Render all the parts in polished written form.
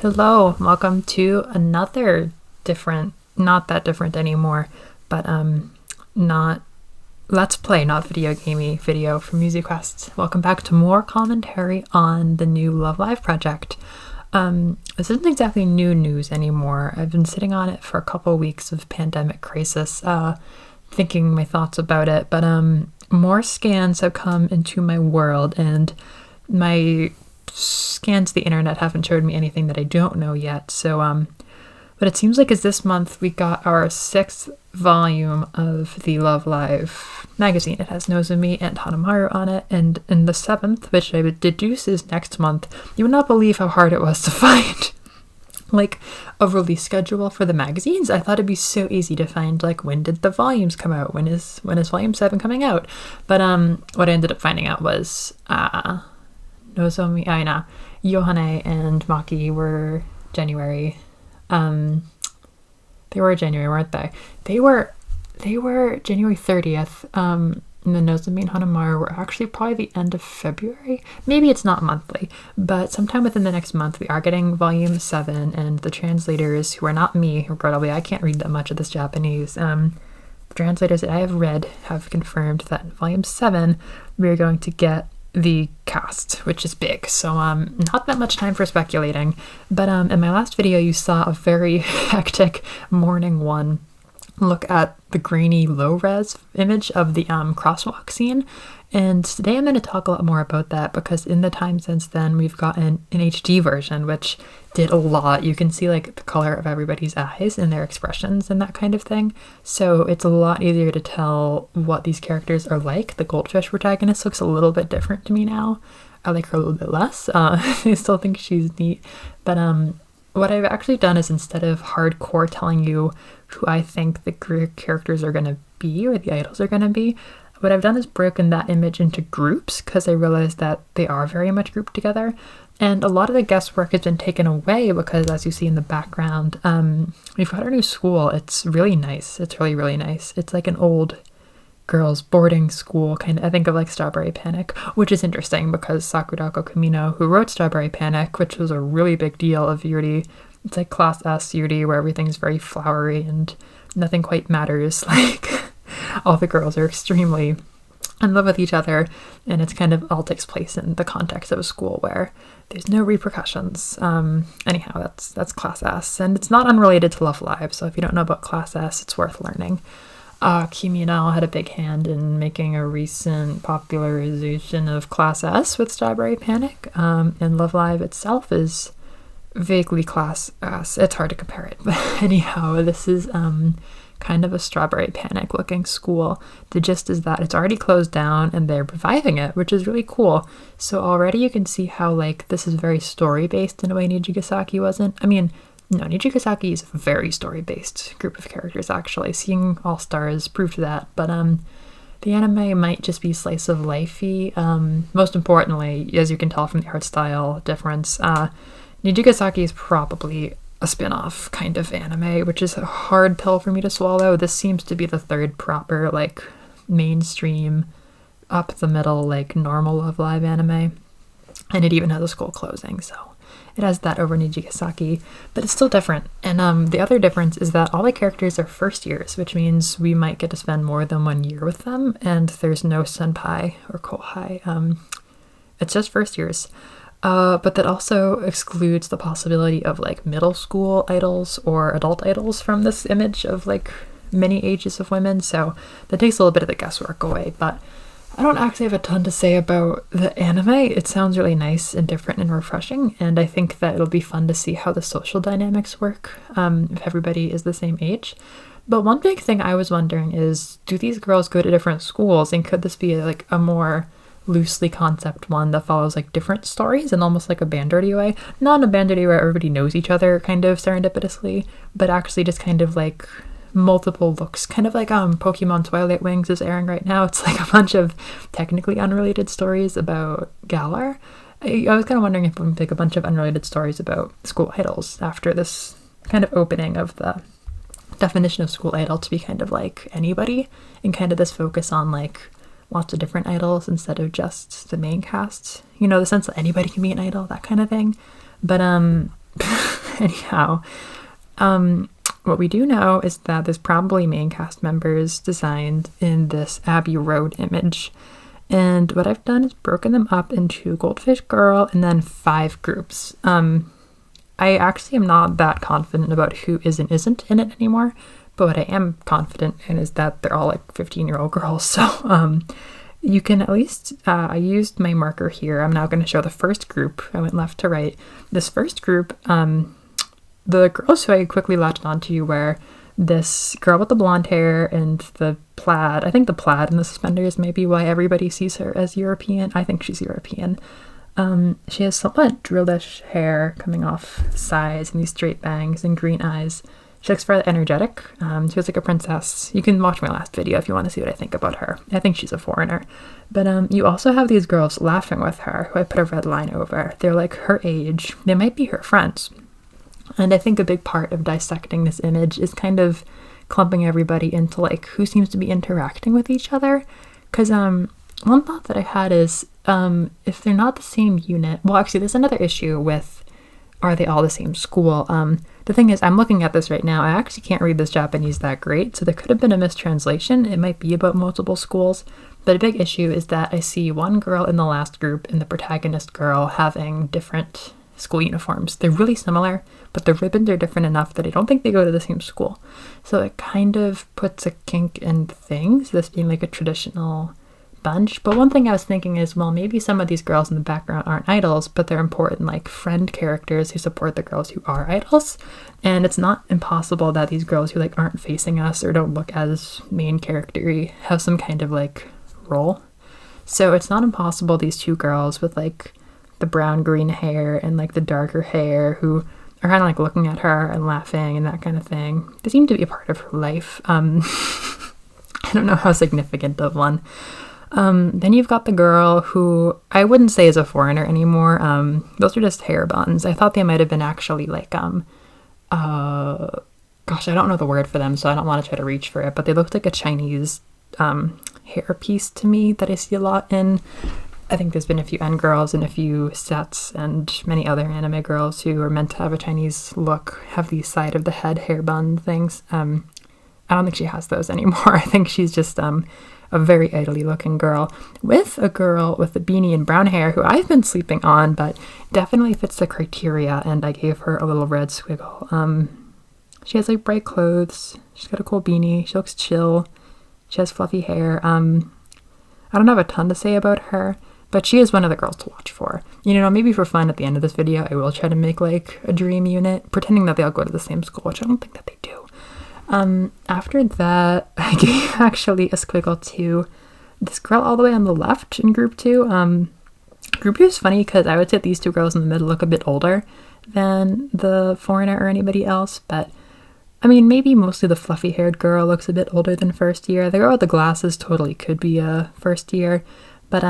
Hello, welcome to another different, not that different anymore, but not Let's Play, not video gamey video from Music Quest. Welcome back to more commentary on the new Love Live project. This isn't exactly new news anymore. I've been sitting on it for a couple weeks of pandemic crisis, thinking my thoughts about it, but more scans have come into my world, and my scans of the internet haven't showed me anything that I don't know yet. So what it seems like is this month we got our 6th volume of the Love Live magazine. It has Nozomi and Hanamaru on it, and in the 7th, which I would deduce is next month, you would not believe how hard it was to find like a release schedule for the magazines. I thought it'd be so easy to find, like, when did the volumes come out, when is volume 7 coming out. But what I ended up finding out was Nozomi, Yohane and Maki were January. They were January, weren't they? They were January 30th. And then Nozomi and Hanamaru were actually probably the end of February. Maybe it's not monthly, but sometime within the next month we are getting volume 7, and the translators, who are not me, regrettably, I can't read that much of this Japanese. The translators that I have read have confirmed that in volume 7 we are going to get the cast, which is big. So not that much time for speculating, but in my last video you saw a very hectic morning one look at the grainy low-res image of the crosswalk scene, and today I'm going to talk a lot more about that, because in the time since then we've gotten an HD version which did a lot. You can see, like, the color of everybody's eyes and their expressions and that kind of thing, so it's a lot easier to tell what these characters are like. The goldfish protagonist looks a little bit different to me now. I like her a little bit less. I still think she's neat, but what I've actually done is, instead of hardcore telling you who I think the characters are going to be, or the idols are going to be, what I've done is broken that image into groups, because I realized that they are very much grouped together. And a lot of the guesswork has been taken away, because as you see in the background, we've got our new school. It's really nice. It's really, really nice. It's like an old girls' boarding school, kind of. I think of, like, Strawberry Panic, which is interesting because Sakurako Kamino, who wrote Strawberry Panic, which was a really big deal of yuri, it's like class S yuri where everything's very flowery and nothing quite matters. Like, all the girls are extremely in love with each other, and it's kind of all takes place in the context of a school where there's no repercussions. Anyhow, that's class S, and it's not unrelated to Love Live, so if you don't know about class S, it's worth learning. Kimino had a big hand in making a recent popularization of Class S with Strawberry Panic, and Love Live itself is vaguely Class S. It's hard to compare it, but anyhow, this is kind of a Strawberry Panic looking school. The gist is that it's already closed down and they're reviving it, which is really cool. So already you can see how, like, this is very story based in a way Nijigasaki wasn't. I mean, no, Nijigasaki is a very story-based group of characters, actually. Seeing All Stars proved that, but the anime might just be slice of life-y. Most importantly, as you can tell from the art style difference, Nijigasaki is probably a spin-off kind of anime, which is a hard pill for me to swallow. This seems to be the third proper, like, mainstream, up the middle, like, normal Love Live anime, and it even has a school closing, so it has that over Nijigasaki, but it's still different. And the other difference is that all the characters are first years, which means we might get to spend more than 1 year with them, and there's no senpai or kohai. It's just first years. But that also excludes the possibility of, like, middle school idols or adult idols from this image of, like, many ages of women, so that takes a little bit of the guesswork away. But I don't actually have a ton to say about the anime. It sounds really nice and different and refreshing, and I think that it'll be fun to see how the social dynamics work if everybody is the same age. But one big thing I was wondering is, do these girls go to different schools, and could this be, like, a more loosely concept one that follows, like, different stories and almost like a Bandirty way? Not in a Bandirty where everybody knows each other kind of serendipitously, but actually just kind of like multiple looks, kind of like Pokemon Twilight Wings is airing right now. It's like a bunch of technically unrelated stories about Galar. I was kind of wondering if we would make a bunch of unrelated stories about school idols after this kind of opening of the definition of school idol to be kind of like anybody, and kind of this focus on, like, lots of different idols instead of just the main cast. You know, the sense that anybody can be an idol, that kind of thing. But Anyhow, what we do know is that there's probably main cast members designed in this Abbey Road image. And what I've done is broken them up into Goldfish Girl and then 5 groups. I actually am not that confident about who is and isn't in it anymore, but what I am confident in is that they're all like 15-year-old girls. So you can at least, I used my marker here. I'm now going to show the first group. I went left to right. This first group, the girls who I quickly latched onto were this girl with the blonde hair and the plaid. I think the plaid and the suspenders may be why everybody sees her as European. I think she's European. She has somewhat drillish hair coming off sides and these straight bangs and green eyes. She looks very energetic. She looks like a princess. You can watch my last video if you want to see what I think about her. I think she's a foreigner. But you also have these girls laughing with her, who I put a red line over. They're like her age. They might be her friends. And I think a big part of dissecting this image is kind of clumping everybody into like who seems to be interacting with each other. Because one thought that I had is if they're not the same unit, well, actually, there's another issue with are they all the same school? The thing is, I'm looking at this right now. I actually can't read this Japanese that great, so there could have been a mistranslation. It might be about multiple schools. But a big issue is that I see one girl in the last group and the protagonist girl having different school uniforms. They're really similar, but the ribbons are different enough that I don't think they go to the same school. So it kind of puts a kink in things, this being like a traditional bunch. But one thing I was thinking is, well, maybe some of these girls in the background aren't idols, but they're important like friend characters who support the girls who are idols. And it's not impossible that these girls who like aren't facing us or don't look as main character-y have some kind of like role. So it's not impossible these 2 girls with like the brown green hair and like the darker hair who are kind of like looking at her and laughing and that kind of thing. They seem to be a part of her life. I don't know how significant of one. Then you've got the girl who I wouldn't say is a foreigner anymore. Those are just hair buns. I thought they might have been actually like, gosh, I don't know the word for them, so I don't want to try to reach for it, but they looked like a Chinese hair piece to me that I see a lot in, I think there's been a few N girls and a few sets and many other anime girls who are meant to have a Chinese look, have these side of the head hair bun things. I don't think she has those anymore. I think she's just a very idly looking girl with a girl with a beanie and brown hair who I've been sleeping on, but definitely fits the criteria, and I gave her a little red squiggle. She has like bright clothes. She's got a cool beanie. She looks chill. She has fluffy hair. I don't have a ton to say about her, but she is one of the girls to watch for. You know, maybe for fun at the end of this video, I will try to make like a dream unit, pretending that they all go to the same school, which I don't think that they do. After that, I gave actually a squiggle to this girl all the way on the left in group 2. Group 2 is funny because I would say these 2 girls in the middle look a bit older than the foreigner or anybody else, but I mean, maybe mostly the fluffy haired girl looks a bit older than first year. The girl with the glasses totally could be a first year, but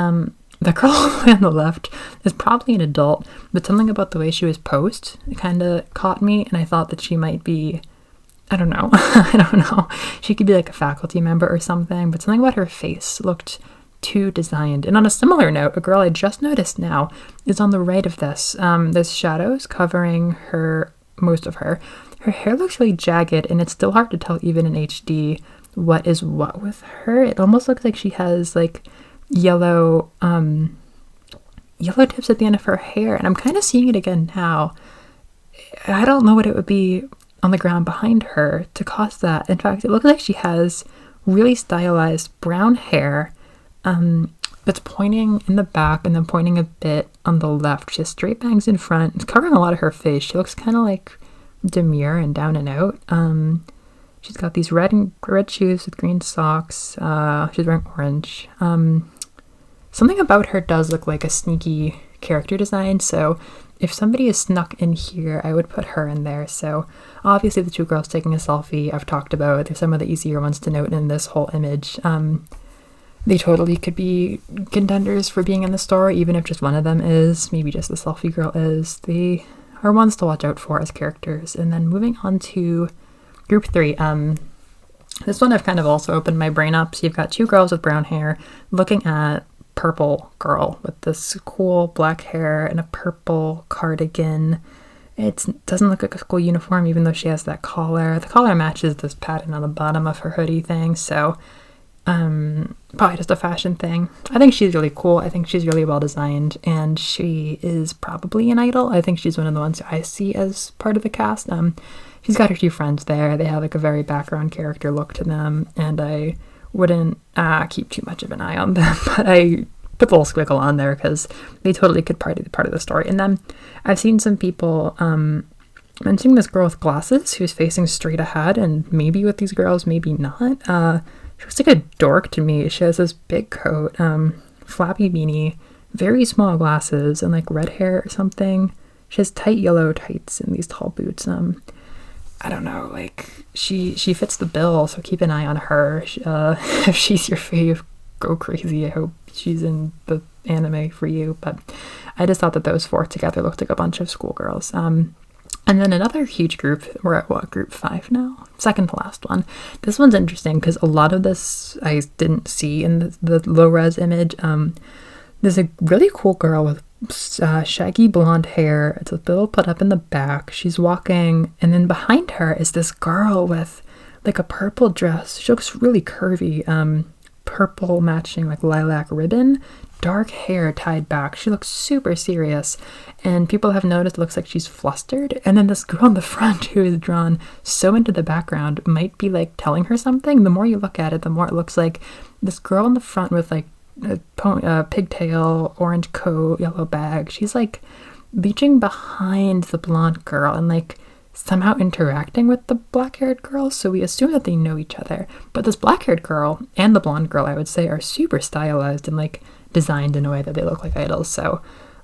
the girl on the left is probably an adult, but something about the way she was posed kind of caught me, and I thought that she might be, I don't know. I don't know. She could be like a faculty member or something, but something about her face looked too designed. And on a similar note, a girl I just noticed now is on the right of this. There's shadows covering her, most of her. Her hair looks really jagged, and it's still hard to tell even in HD what is what with her. It almost looks like she has like yellow tips at the end of her hair, and I'm kind of seeing it again now. I don't know what it would be on the ground behind her to cause that. In fact, it looks like she has really stylized brown hair that's pointing in the back and then pointing a bit on the left. She has straight bangs in front. It's covering a lot of her face. She looks kind of like demure and down and out. She's got these red shoes with green socks. She's wearing orange. Something about her does look like a sneaky character design, so if somebody is snuck in here, I would put her in there. So obviously the 2 girls taking a selfie I've talked about. They're some of the easier ones to note in this whole image. They totally could be contenders for being in the story, even if just one of them is. Maybe just the selfie girl is. They are ones to watch out for as characters. And then moving on to group 3. This one I've kind of also opened my brain up. So you've got 2 girls with brown hair looking at purple girl with this cool black hair and a purple cardigan It doesn't look like a school uniform, even though she has that collar. The collar matches this pattern on the bottom of her hoodie thing, so probably just a fashion thing. I think she's really cool. I think she's really well designed, and she is probably an idol. I think she's one of the ones I see as part of the cast. She's got her few friends there. They have like a very background character look to them, and I wouldn't keep too much of an eye on them, but I put the little squiggle on there because they totally could part of the story. And then I've seen some people mentioning this girl with glasses who's facing straight ahead, and maybe with these girls, maybe not. She looks like a dork to me. She has this big coat, flappy beanie, very small glasses, and like red hair or something. She has tight yellow tights and these tall boots. I don't know, like she fits the bill, so keep an eye on her. If she's your fave, go crazy. I hope she's in the anime for you. But I just thought that those four together looked like a bunch of schoolgirls. And then another huge group, we're at what, group 5 now? Second to last one. This one's interesting because a lot of this I didn't see in the low-res image. There's a really cool girl with shaggy blonde hair. It's a little put up in the back. She's walking, and then behind her is this girl with like a purple dress. She looks really curvy. Purple matching like lilac ribbon, dark hair tied back. She looks super serious, and people have noticed it looks like she's flustered. And then this girl in the front who is drawn so into the background might be like telling her something. The more you look at it, the more it looks like this girl in the front with like a pigtail, orange coat, yellow bag. She's like reaching behind the blonde girl and like somehow interacting with the black-haired girl, so we assume that they know each other. But this black-haired girl and the blonde girl, I would say, are super stylized and like designed in a way that they look like idols. So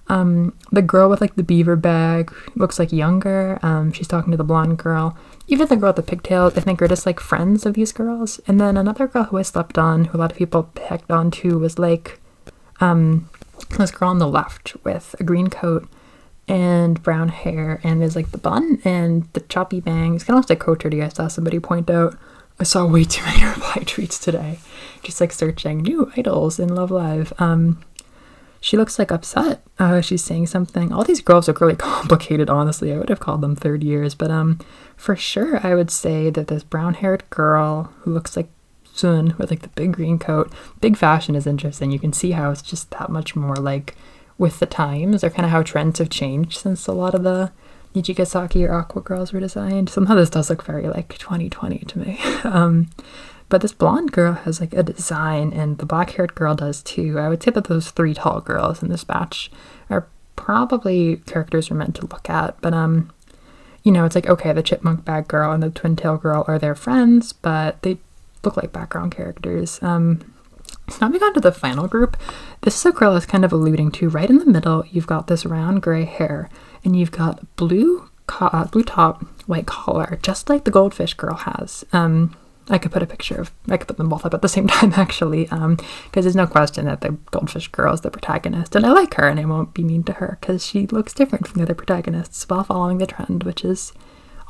the girl with like the beaver bag looks like younger. She's talking to the blonde girl. Even the girl with the pigtails, I think, are just like friends of these girls. And then another girl who I slept on, who a lot of people picked on too, was like this girl on the left with a green coat and brown hair, and there's like the bun and the choppy bangs. Kind of looks like Coach Dirty. I saw somebody point out. I saw way too many reply tweets today, just like searching new idols in Love Live. She looks like upset. She's saying something. All these girls look really complicated, honestly. I would have called them third years, but for sure I would say that this brown-haired girl who looks like Sun with like the big green coat. Big fashion is interesting. You can see how it's just that much more like with the times, or kind of how trends have changed since a lot of the Nijigasaki or Aqua girls were designed. Somehow this does look very like 2020 to me. But this blonde girl has like a design, and the black-haired girl does too. I would say that those 3 tall girls in this batch are probably characters we're meant to look at. But you know, it's like, okay, the chipmunk bag girl and the twin tail girl are their friends, but they look like background characters. Now we got to the final group. This is a girl I was kind of alluding to. Right in the middle, you've got this round gray hair, and you've got blue top, white collar, just like the goldfish girl has. I could put them both up at the same time, actually, because there's no question that the goldfish girl is the protagonist, and I like her, and I won't be mean to her because she looks different from the other protagonists while following the trend, which is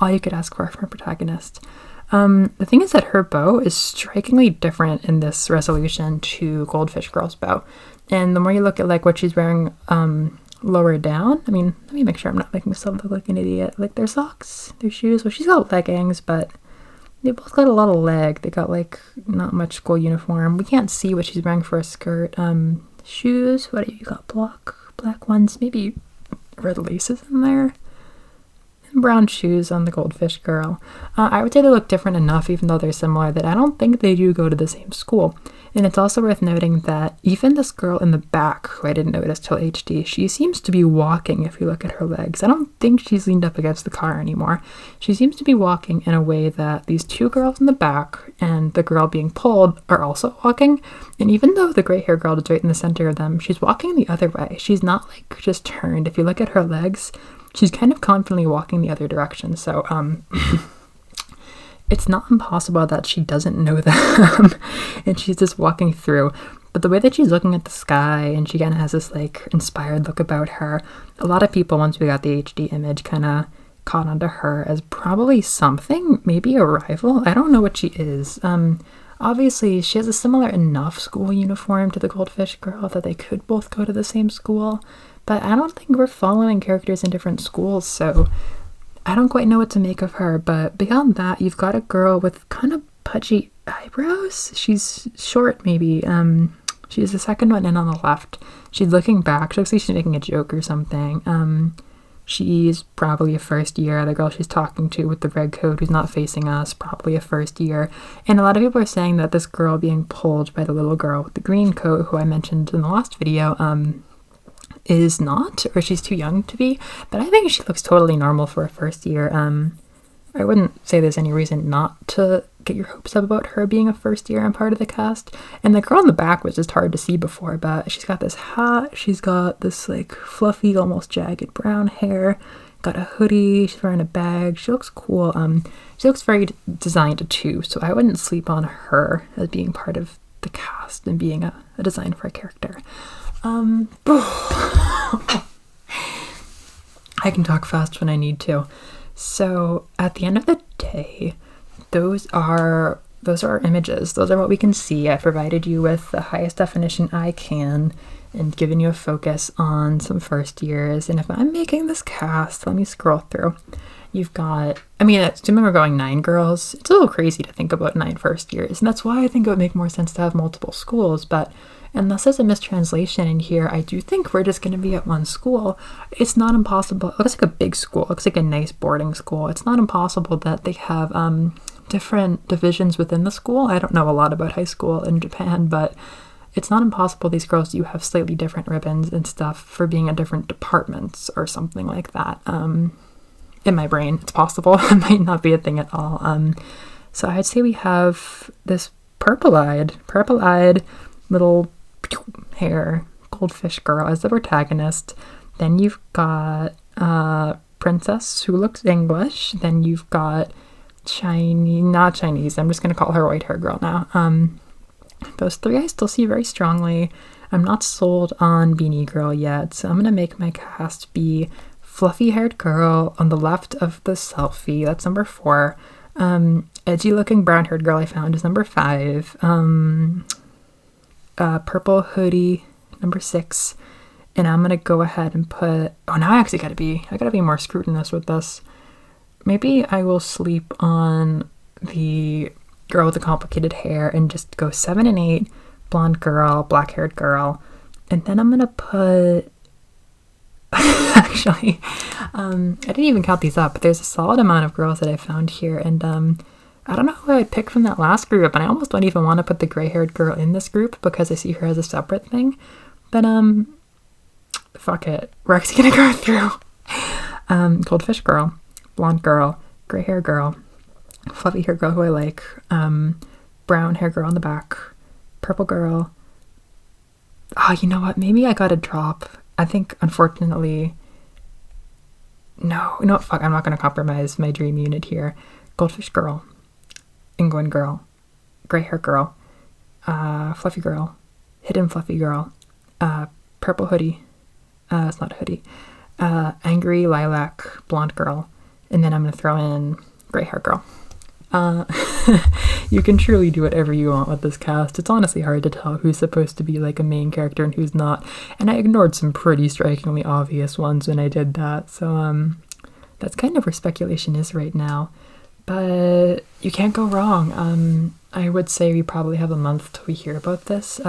all you could ask for from a protagonist. The thing is that her bow is strikingly different in this resolution to Goldfish Girl's bow. And the more you look at like what she's wearing lower down, I mean, let me make sure I'm not making myself look like an idiot. Like their socks, their shoes, well, she's got leggings, but they both got a lot of leg. They got like not much school uniform. We can't see what she's wearing for a skirt. Shoes, what have you got? Black ones, maybe red laces in there. Brown shoes on the goldfish girl. I would say they look different enough, even though they're similar, that I don't think they do go to the same school. And it's also worth noting that even this girl in the back, who I didn't notice till HD, she seems to be walking if you look at her legs. I don't think she's leaned up against the car anymore. She seems to be walking in a way that these 2 girls in the back and the girl being pulled are also walking. And even though the gray hair girl is right in the center of them, she's walking the other way. She's not like just turned. If you look at her legs, she's kind of confidently walking the other direction. So it's not impossible that she doesn't know them and she's just walking through. But the way that she's looking at the sky, and she kind of has this like inspired look about her, a lot of people, once we got the HD image, kind of caught onto her as probably something, maybe a rival. I don't know what she is. Obviously she has a similar enough school uniform to the goldfish girl that they could both go to the same school, but I don't think we're following characters in different schools, so I don't quite know what to make of her. But beyond that, you've got a girl with kind of pudgy eyebrows. She's short, maybe. She's the second one in on the left. She's looking back. She looks like she's making a joke or something. She's probably a first year. The girl she's talking to with the red coat who's not facing us, probably a first year. And a lot of people are saying that this girl being pulled by the little girl with the green coat, who I mentioned in the last video, is not, or she's too young to be. But I think she looks totally normal for a first year. I wouldn't say there's any reason not to get your hopes up about her being a first year and part of the cast. And the girl in the back was just hard to see before, but she's got this hat, she's got this like fluffy, almost jagged brown hair, got a hoodie, she's wearing a bag, she looks cool. She looks very designed too, so I wouldn't sleep on her as being part of the cast and being a design for a character. I can talk fast when I need to. So at the end of the day, those are images. Those are what we can see. I provided you with the highest definition I can and given you a focus on some first years. And if I'm making this cast, let me scroll through. You've got, assuming we're going 9 girls, it's a little crazy to think about 9 first years. And that's why I think it would make more sense to have multiple schools. But unless there's a mistranslation in here, I do think we're just going to be at one school. It's not impossible. It looks like a big school. It looks like a nice boarding school. It's not impossible that they have different divisions within the school. I don't know a lot about high school in Japan, but it's not impossible these girls do have slightly different ribbons and stuff for being in different departments or something like that. In my brain, it's possible. It might not be a thing at all. So I'd say we have this purple-eyed little hair goldfish girl as the protagonist. Then you've got princess who looks English. Then you've got not Chinese, I'm just going to call her white hair girl now. Those 3 I still see very strongly. I'm not sold on beanie girl yet, so I'm going to make my cast be fluffy haired girl on the left of the selfie. That's number 4. Edgy looking brown haired girl I found is number 5. Purple hoodie, number 6. And I'm gonna go ahead and put, now I actually gotta be more scrutinous with this. Maybe I will sleep on the girl with the complicated hair and just go 7 and 8, blonde girl, black haired girl. And then I'm gonna put, actually, I didn't even count these up, but there's a solid amount of girls that I found here. And I don't know who I'd pick from that last group, and I almost don't even want to put the gray-haired girl in this group because I see her as a separate thing. But, fuck it. We're actually gonna go through. Goldfish girl, blonde girl, gray hair girl, fluffy hair girl who I like, brown hair girl on the back, purple girl. Oh, you know what? Maybe I gotta drop. I think, unfortunately, no, fuck, I'm not gonna compromise my dream unit here. Goldfish girl, England girl, gray hair girl, fluffy girl, hidden fluffy girl, purple hoodie, it's not a hoodie, angry lilac blonde girl, and then I'm going to throw in gray hair girl. You can truly do whatever you want with this cast. It's honestly hard to tell who's supposed to be like a main character and who's not, and I ignored some pretty strikingly obvious ones when I did that, so that's kind of where speculation is right now. But you can't go wrong. I would say we probably have a month till we hear about this.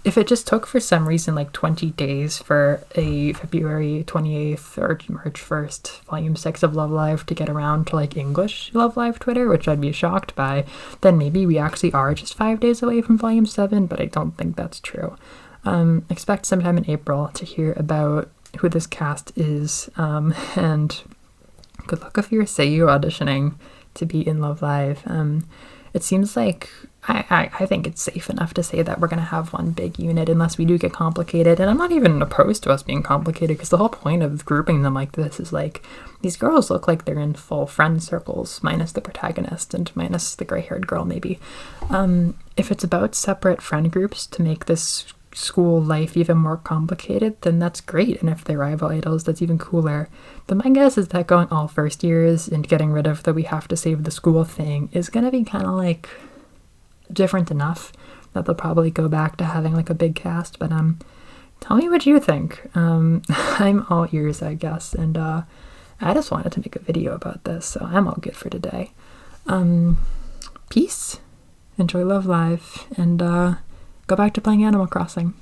If it just took for some reason like 20 days for a February 28th or March 1st volume 6 of Love Live to get around to like English Love Live Twitter, which I'd be shocked by, then maybe we actually are just 5 days away from volume 7, but I don't think that's true. Expect sometime in April to hear about who this cast is, and good luck if you're Seiyu auditioning to be in Love Live. It seems like I think it's safe enough to say that we're going to have one big unit unless we do get complicated. And I'm not even opposed to us being complicated because the whole point of grouping them like this is like these girls look like they're in full friend circles minus the protagonist and minus the gray-haired girl maybe. If it's about separate friend groups to make this school life even more complicated, then that's great. And if they're rival idols, that's even cooler. But my guess is that going all first years and getting rid of the we have to save the school thing is going to be kind of like different enough that they'll probably go back to having like a big cast. But tell me what you think. I'm all ears, I guess, and I just wanted to make a video about this, so I'm all good for today. Peace, enjoy love life, and go back to playing Animal Crossing.